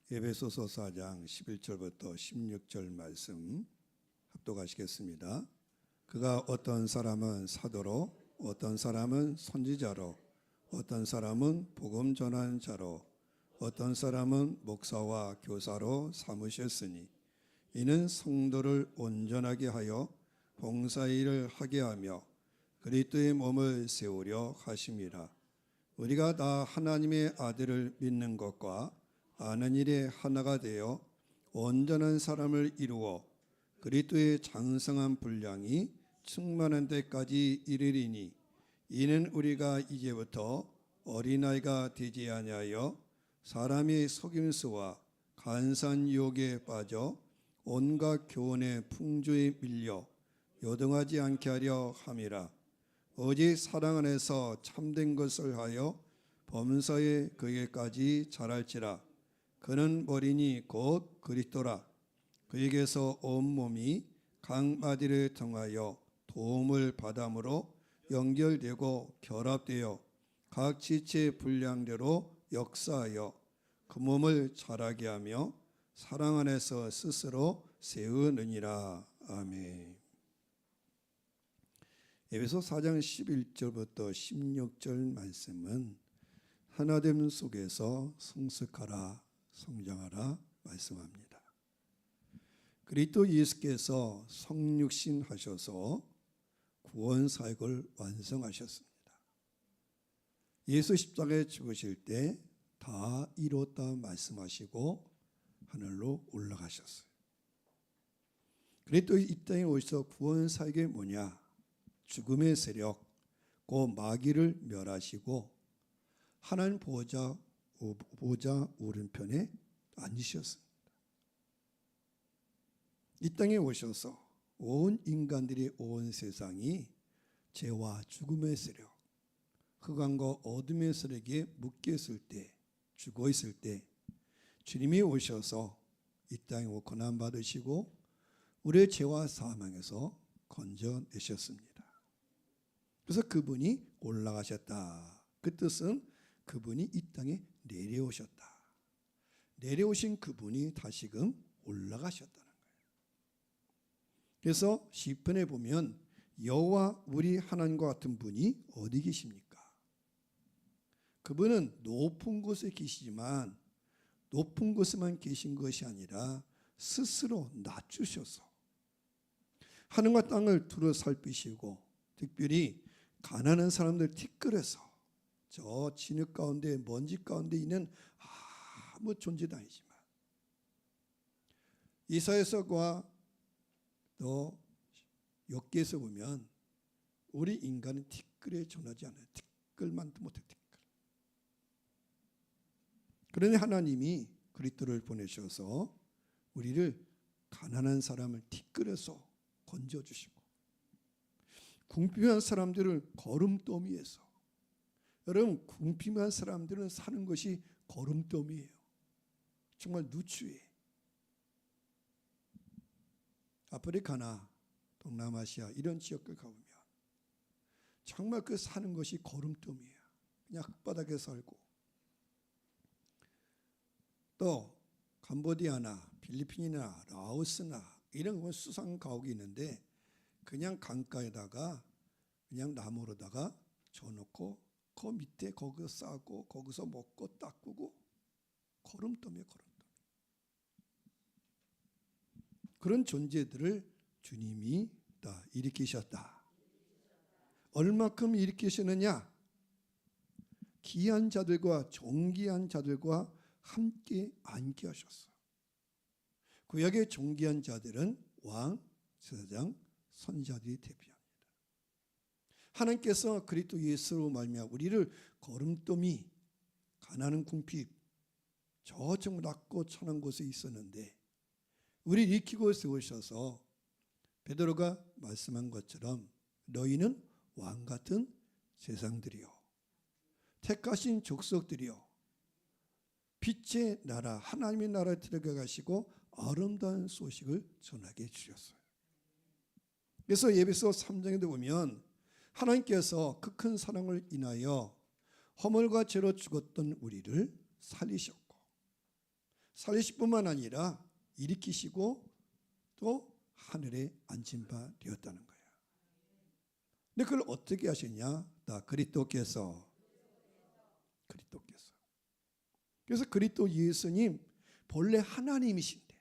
에베소서 4장 11절부터 16절 말씀 합독하시겠습니다. 그가 어떤 사람은 사도로, 어떤 사람은 선지자로, 어떤 사람은 복음 전하는 자로, 어떤 사람은 목사와 교사로 삼으셨으니 이는 성도를 온전하게 하여 봉사일을 하게 하며 그리스도의 몸을 세우려 하심이라. 우리가 다 하나님의 아들을 믿는 것과 아는 일에 하나가 되어 온전한 사람을 이루어 그리스도의 장성한 분량이 충만한 데까지 이르리니 이는 우리가 이제부터 어린아이가 되지 아니하여 사람의 속임수와 간사한 유혹에 빠져 온갖 교훈의 풍조에 밀려 요동하지 않게 하려 함이라. 오직 사랑 안에서 참된 것을 하여 범사에 그에게까지 자랄지라. 그는 머리니 곧 그리스도라. 그에게서 온 몸이 각 마디를 통하여 도움을 받음으로 연결되고 결합되어 각 지체의 분량대로 역사하여 그 몸을 자라게 하며 사랑 안에서 스스로 세우느니라. 아멘. 에베소 4장 11절부터 16절 말씀은 하나됨 속에서 성숙하라, 성장하라 말씀합니다. 그리스도 예수께서 성육신 하셔서 구원 사역을 완성하셨습니다. 예수 십자가에 죽으실 때 다 이뤘다 말씀하시고 하늘로 올라가셨어요. 그리스도 이 땅에 오셔서 구원 사역이 뭐냐? 죽음의 세력, 그 마귀를 멸하시고 하나님 보좌 오른편에 앉으셨습니다. 이 땅에 오셔서 온 인간들이 온 세상이 죄와 죽음의 세력, 흑암과 어둠의 세력에 묶였을 때, 죽어 있을 때 주님이 오셔서 이 땅에 고난 받으시고 우리의 죄와 사망에서 건져내셨습니다. 그래서 그분이 올라가셨다. 그 뜻은 그분이 이 땅에 내려오셨다. 내려오신 그분이 다시금 올라가셨다는 거예요. 그래서 시편에 보면 여호와 우리 하나님과 같은 분이 어디 계십니까? 그분은 높은 곳에 계시지만 높은 곳에만 계신 것이 아니라 스스로 낮추셔서 하늘과 땅을 두루 살피시고 특별히 가난한 사람들 티끌에서 저 진흙 가운데 먼지 가운데 있는 아무 존재도 아니지만 이사야서와 또 욥기에서 보면 우리 인간은 티끌에 전하지 않아요. 티끌만도 못해 티끌. 그러니 하나님이 그리스도를 보내셔서 우리를 가난한 사람을 티끌에서 건져주시고 궁핍한 사람들을 거름더미에서, 여러분 궁핍한 사람들은 사는 것이 거름더미예요. 정말 누추해. 아프리카나 동남아시아 이런 지역을 가보면 정말 그 사는 것이 거름더미예요. 그냥 흙바닥에 살고, 또 캄보디아나 필리핀이나 라오스나 이런 건 수상 가옥이 있는데 그냥 강가에다가 그냥 나무로다가 져놓고 그 밑에 거기서 싸고 거기서 먹고 닦고 거름더미에 거름더미. 그런 존재들을 주님이 다 일으키셨다. 얼마큼 일으키시느냐? 귀한 자들과 존귀한 자들과 함께 앉게 하셨어요. 구약의 존귀한 자들은 왕, 제사장, 선지자들이 대표합니다. 하나님께서 그리스도 예수로 말미암아 우리를 거름더미, 가난한 궁핍, 저쪽 낮고 천한 곳에 있었는데 우리를 일으키고 세우셔서 베드로가 말씀한 것처럼 너희는 왕같은 세상들이요 택하신 족속들이요 빛의 나라 하나님의 나라에 들어가시고 아름다운 소식을 전하게 해주셨어요. 그래서 에베소 3장에도 보면 하나님께서 그 큰 사랑을 인하여 허물과 죄로 죽었던 우리를 살리셨고 살리실 뿐만 아니라 일으키시고 또 하늘에 앉힌 바 되었다는 거예요. 근데 그걸 어떻게 하셨냐? 다 그리스도께서. 그래서 그리스도 예수님 본래 하나님이신데,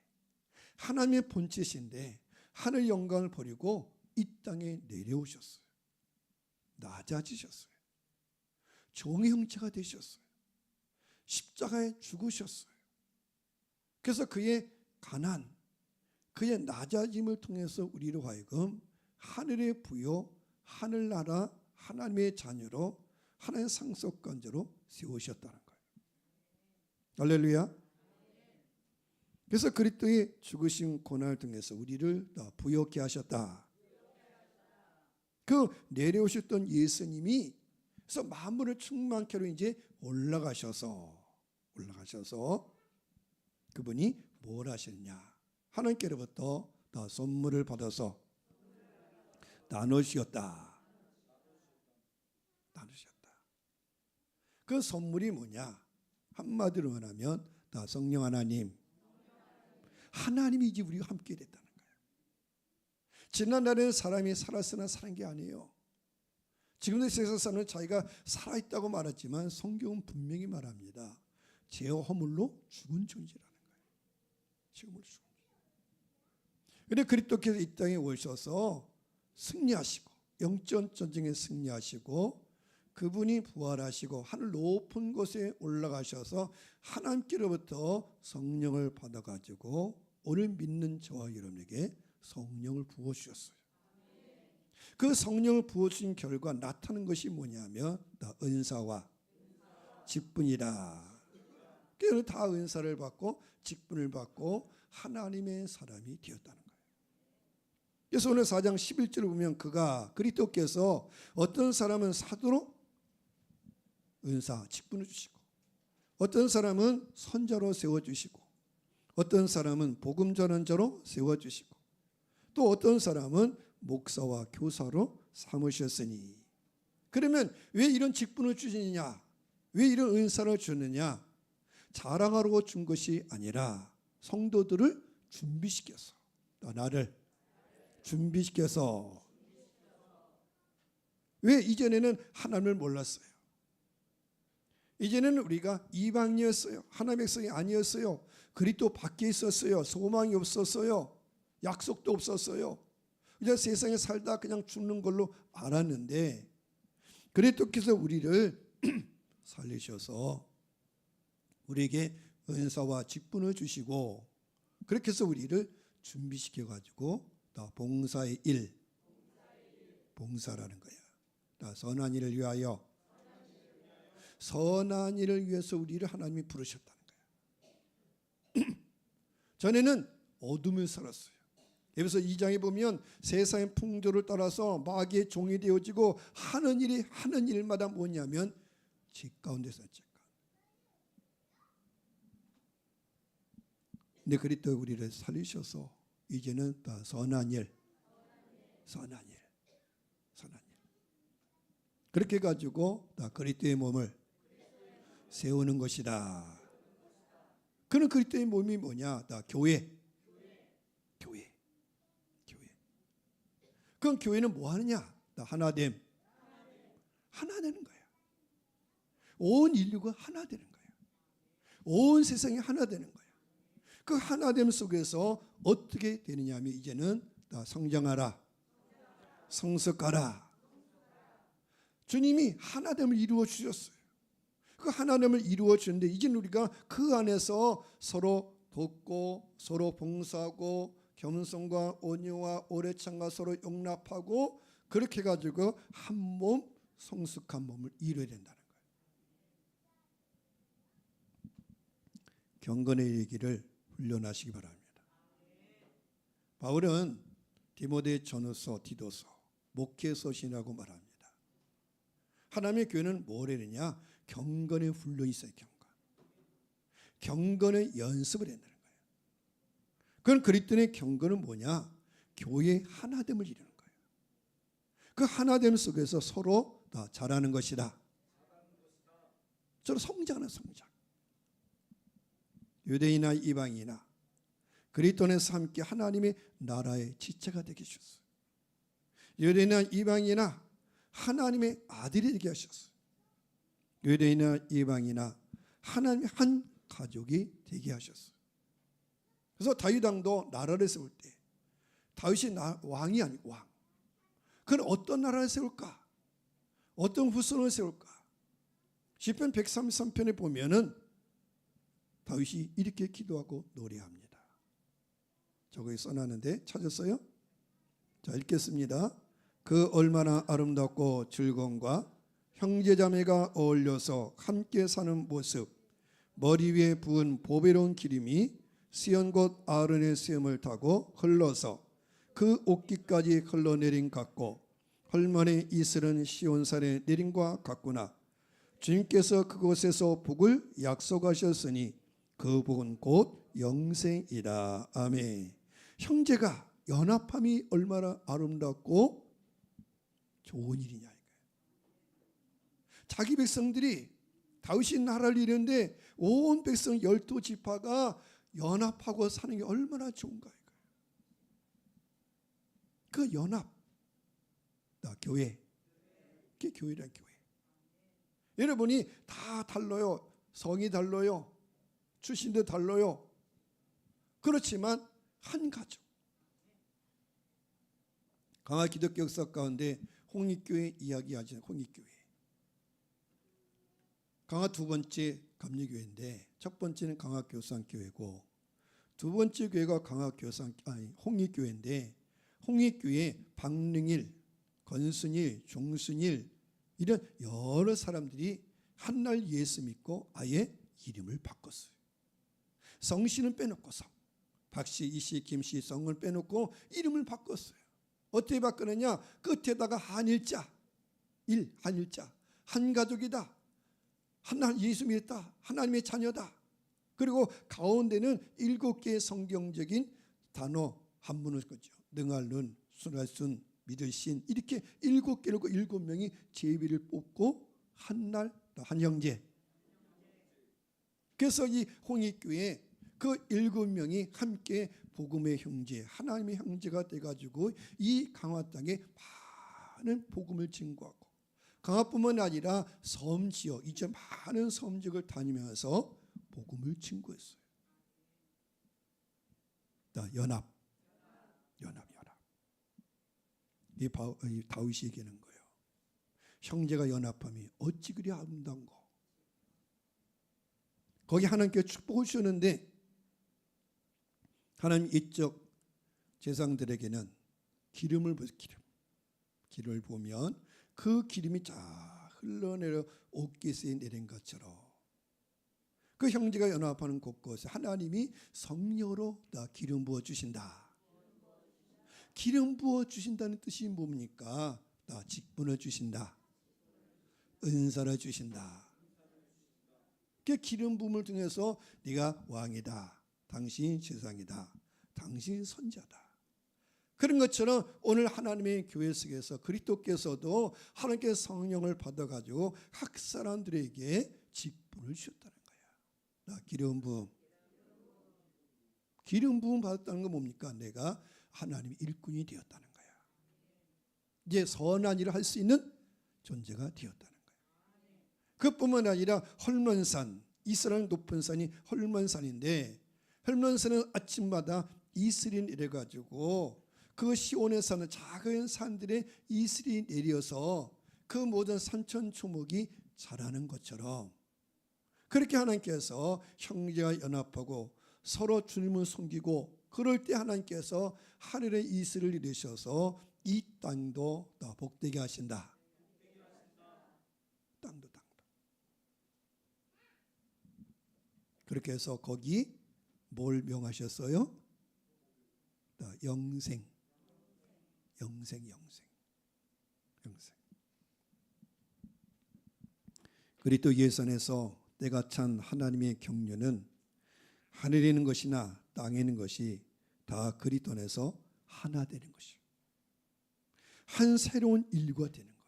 하나님의 본체신데 하늘 영광을 버리고 이 땅에 내려오셨어요. 낮아지셨어요. 종의 형체가 되셨어요. 십자가에 죽으셨어요. 그래서 그의 가난, 그의 낮아짐을 통해서 우리로 하여금 하늘의 부요, 하늘나라 하나님의 자녀로 하나님의 상속관자로 세우셨다는 거예요. 할렐루야. 그래서 그리스도의 죽으심 고난을 통해서 우리를 더 부요케 하셨다. 그 내려오셨던 예수님이 그래서 만물을 충만케 하러 이제 올라가셔서 그분이 뭘 하셨냐? 하나님께로부터 더 선물을 받아서 나누셨다. 그 선물이 뭐냐? 한마디로 말하면 다 성령 하나님, 하나님이 이제 우리가 함께 됐다는 거예요. 지난날에는 사람이 살았으나 사는 게 아니에요. 지금도 세상 사는 자기가 살아있다고 말했지만 성경은 분명히 말합니다. 죄와 허물로 죽은 존재라는 거예요. 지금으로 죽은 존재. 그런데 그리스도께서 이 땅에 오셔서 승리하시고 영적 전쟁에 승리하시고 그분이 부활하시고 하늘 높은 곳에 올라가셔서 하나님께로부터 성령을 받아가지고 오늘 믿는 저와 여러분에게 성령을 부어주셨어요. 그 성령을 부어주신 결과 나타난 것이 뭐냐면 다 은사와 직분이다. 그래서 다 은사를 받고 직분을 받고 하나님의 사람이 되었다는 거예요. 그래서 오늘 4장 11절을 보면 그가 그리스도께서 어떤 사람은 사도로 은사, 직분을 주시고 어떤 사람은 선자로 세워주시고 어떤 사람은 복음 전한 자로 세워주시고 또 어떤 사람은 목사와 교사로 삼으셨으니. 그러면 왜 이런 직분을 주시느냐? 왜 이런 은사를 주느냐? 자랑하려고 준 것이 아니라 성도들을 준비시켜서, 나를 준비시켜서. 왜 이전에는 하나님을 몰랐어요? 이제는 우리가 이방이었어요. 하나님의 백성이 아니었어요. 그리스도 밖에 있었어요. 소망이 없었어요. 약속도 없었어요. 그냥 세상에 살다 그냥 죽는 걸로 알았는데 그리스도께서 우리를 살리셔서 우리에게 은사와 직분을 주시고 그렇게 해서 우리를 준비시켜가지고 다 봉사의 일, 봉사라는 거야. 선한 일을 위하여, 선한 일을 위해서 우리를 하나님이 부르셨다는 거예요. 전에는 어둠을 살았어요. 여기서 2장에 보면 세상의 풍조를 따라서 마귀의 종이 되어지고 하는 일마다 뭐냐면 죄 가운데서 죄 가운데. 근데 그리스도 우리를 살리셔서 이제는 다 선한 일. 그렇게 가지고 다 그리스도의 몸을 세우는 것이다. 그는 그리스도의 몸이 뭐냐? 다 교회. 그럼 교회는 뭐 하느냐? 다 하나됨. 하나 되는 거예요. 온 인류가 하나 되는 거예요. 온 세상이 하나 되는 거예요. 그 하나됨 속에서 어떻게 되느냐 하면 이제는 다 성장하라. 성숙하라. 주님이 하나됨을 이루어 주셨어요. 그 하나됨을 이루어 주는데 이제는 우리가 그 안에서 서로 돕고 서로 봉사하고 겸손과 온유와 오래 참과 서로 용납하고 그렇게 가지고 한 몸 성숙한 몸을 이루어야 된다는 거예요. 경건의 얘기를 훈련하시기 바랍니다. 바울은 디모데 전후서, 디도서, 목회서신이라고 말합니다. 하나님의 교회는 뭘 해야 되냐? 경건의 훈련이 있어요. 경건의 연습을 해야 된다는 거예요. 그건 그리스도의 경건은 뭐냐? 교회의 하나됨을 이루는 거예요. 그 하나됨 속에서 서로 다 자라는 것이다. 서로 성장하는 성장. 유대인이나 이방이나 그리스도 안에서 함께 하나님의 나라의 지체가 되게 하셨어요. 유대인이나 이방이나 하나님의 아들이 되게 하셨어요. 유대인이나 이방이나 하나님의 한 가족이 되게 하셨어요. 그래서 다윗 왕도 나라를 세울 때 다윗이 왕이 아니고 왕. 그는 어떤 나라를 세울까? 어떤 후손을 세울까? 시편 133편에 보면은 다윗이 이렇게 기도하고 노래합니다. 저거에 써놨는데 찾았어요? 자, 읽겠습니다. 그 얼마나 아름답고 즐거움과 형제자매가 어울려서 함께 사는 모습, 머리 위에 부은 보배로운 기름이 시온 곧 아론의 수염을 타고 흘러서 그 옷깃까지 흘러내린 같고 헐만의 이슬은 시온산의 내림과 같구나. 주님께서 그곳에서 복을 약속하셨으니 그 복은 곧 영생이라. 아멘. 형제가 연합함이 얼마나 아름답고 좋은 일이냐 이거예요. 자기 백성들이 다윗이 나라를 이루는데 온 백성 12지파가 연합하고 사는 게 얼마나 좋은가 이거예요. 그 연합, 교회, 그게 교회란 교회. 여러분이 다 달라요. 성이 달라요. 출신도 달라요. 그렇지만 한 가족. 강화 기독교 역사 가운데 홍익교회 이야기하죠. 홍익교회. 강화 두 번째 감리교회인데 첫 번째는 강화교산교회고 두 번째 교회가 홍익교회인데 홍익교회 박능일, 건순일, 종순일 이런 여러 사람들이 한날 예수 믿고 아예 이름을 바꿨어요. 성씨는 빼놓고서 박씨, 이씨, 김씨 성을 빼놓고 이름을 바꿨어요. 어떻게 바꾸느냐? 끝에다가 한일자, 한일자, 한 가족이다. 하나님 예수 믿었다. 하나님의 자녀다. 그리고 가운데는 7개의 성경적인 단어 한문을 거죠. 능할눈, 순할순, 믿을신 이렇게 7개로 7명이 제비를 뽑고 한날 한 형제. 그래서 이 홍익교회 그 7명이 함께 복음의 형제, 하나님의 형제가 돼가지고 이 강화 땅에 많은 복음을 증거하고 강화뿐만 아니라 섬지역, 이제 많은 섬지역을 다니면서 복음을 증거했어요. 연합. 이 다윗이 얘기하는 거예요. 형제가 연합함이 어찌 그리 아름다운고. 거기 하나님께 축복을 주셨는데 하나님 이쪽 제사장들에게는 기름을 보면 그 기름이 쫙 흘러내려 옷깃에 내린 것처럼 그 형제가 연합하는 곳곳에 하나님이 성령으로 다 기름 부어 주신다. 기름 부어 주신다는 뜻이 뭡니까? 다 직분을 주신다. 은사를 주신다. 그 기름 부음을 통해서 네가 왕이다. 당신 제사장이다. 당신 선자다. 그런 것처럼 오늘 하나님의 교회 속에서 그리스도께서도 하나님께 성령을 받아가지고 각 사람들에게 직분을 주셨다는 거야. 기름 부음. 기름 부음 받았다는 건 뭡니까? 내가 하나님의 일꾼이 되었다는 거야. 이제 선한 일을 할 수 있는 존재가 되었다는 거야. 그뿐만 아니라 헐몬산, 이스라엘 높은 산이 헐몬산인데 헐몬산은 아침마다 이슬이 내려가지고 그 시온에 사는 작은 산들에 이슬이 내려서 그 모든 산천초목이 자라는 것처럼 그렇게 하나님께서 형제가 연합하고 서로 주님을 섬기고 그럴 때 하나님께서 하늘의 이슬을 이루셔서 이 땅도 더 복되게 하신다. 땅도. 그렇게 해서 거기 뭘 명하셨어요? 영생. 그리스도 예수 안에서 때가 찬 하나님의 경륜은 하늘에 있는 것이나 땅에 있는 것이 다 그리스도 안에서 하나 되는 것이요. 한 새로운 인류가 되는 거예요.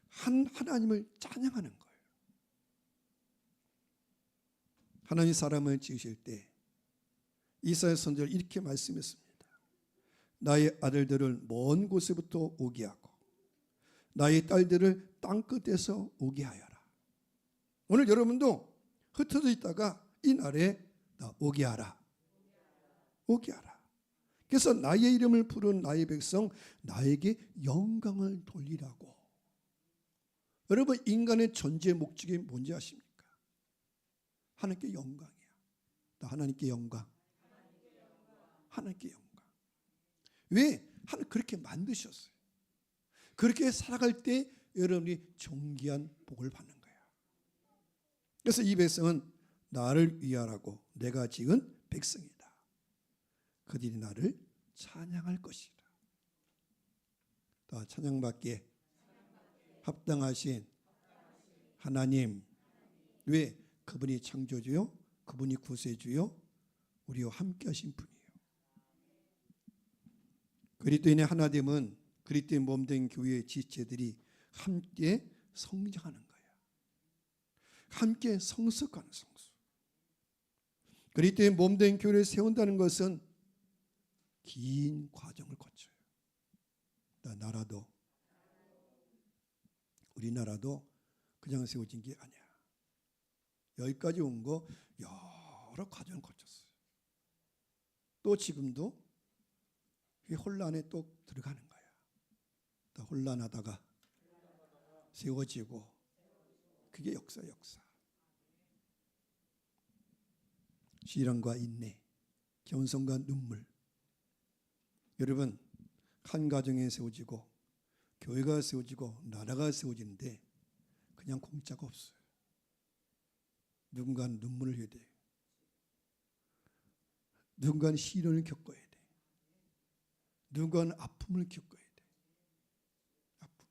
한 하나님을 찬양하는 거예요. 하나님 사람을 지으실 때 이사야 선지자는 이렇게 말씀했습니다. 나의 아들들을 먼 곳에부터 오게 하고 나의 딸들을 땅끝에서 오게 하여라. 오늘 여러분도 흩어져 있다가 이 날에 나 오게 하라. 오게 하라. 그래서 나의 이름을 부른 나의 백성 나에게 영광을 돌리라고. 여러분 인간의 존재 목적이 뭔지 아십니까? 하나님께 영광이야. 나 하나님께 영광. 하나님께 영광. 왜? 하나님 그렇게 만드셨어요. 그렇게 살아갈 때 여러분이 존귀한 복을 받는 거야. 그래서 이 백성은 나를 위하라고 내가 지은 백성이다. 그들이 나를 찬양할 것이다. 다 찬양받기에 합당하신 하나님. 왜? 그분이 창조주요, 그분이 구세주요, 우리와 함께 하신 분이에요. 그리스도인의 하나됨은 그리스도의 몸된 교회의 지체들이 함께 성장하는 거예요. 함께 성숙하는 성수. 그리스도의 몸된 교회를 세운다는 것은 긴 과정을 거쳐요. 나라도 우리나라도 그냥 세워진 게 아니야. 여기까지 온 거 여러 과정을 거쳤어요. 또 지금도 이 혼란에 또 들어가는 거야. 또 혼란하다가 세워지고 그게 역사. 시련과 인내, 겸손과 눈물. 여러분 한 가정에 세워지고 교회가 세워지고 나라가 세워지는데 그냥 공짜가 없어요. 누군가는 눈물을 흘려야 돼. 누군가는 시련을 겪어야 돼. 누군가는 아픔을 겪어야 돼. 아픔.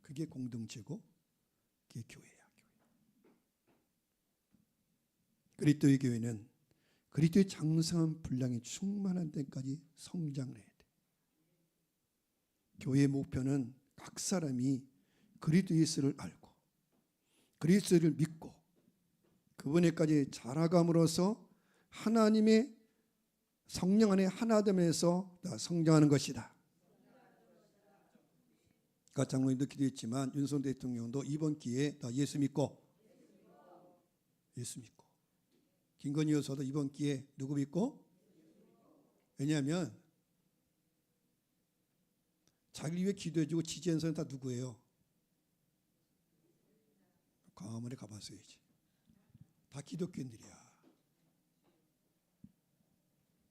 그게 공동체고 그게 교회야. 그리스도의 교회는 그리스도의 장성한 분량이 충만한 데까지 성장을 해야 돼. 교회의 목표는 각 사람이 그리스도 예수를 알고 그리스도를 믿고 그분에까지 자라감으로써 하나님의 성령 안에 하나됨에서 성장하는 것이다. 아까 장로님도 기도했지만 윤석열 대통령도 이번 기회에 예수 믿고 김건희 여사도 이번 기회에 누구 믿고? 왜냐하면 자기를 위해 기도해주고 지지한 사람 다 누구예요? 광화문에 가봤어야지. 다 기독교인들이야.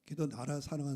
기도 나라 사랑하는 사람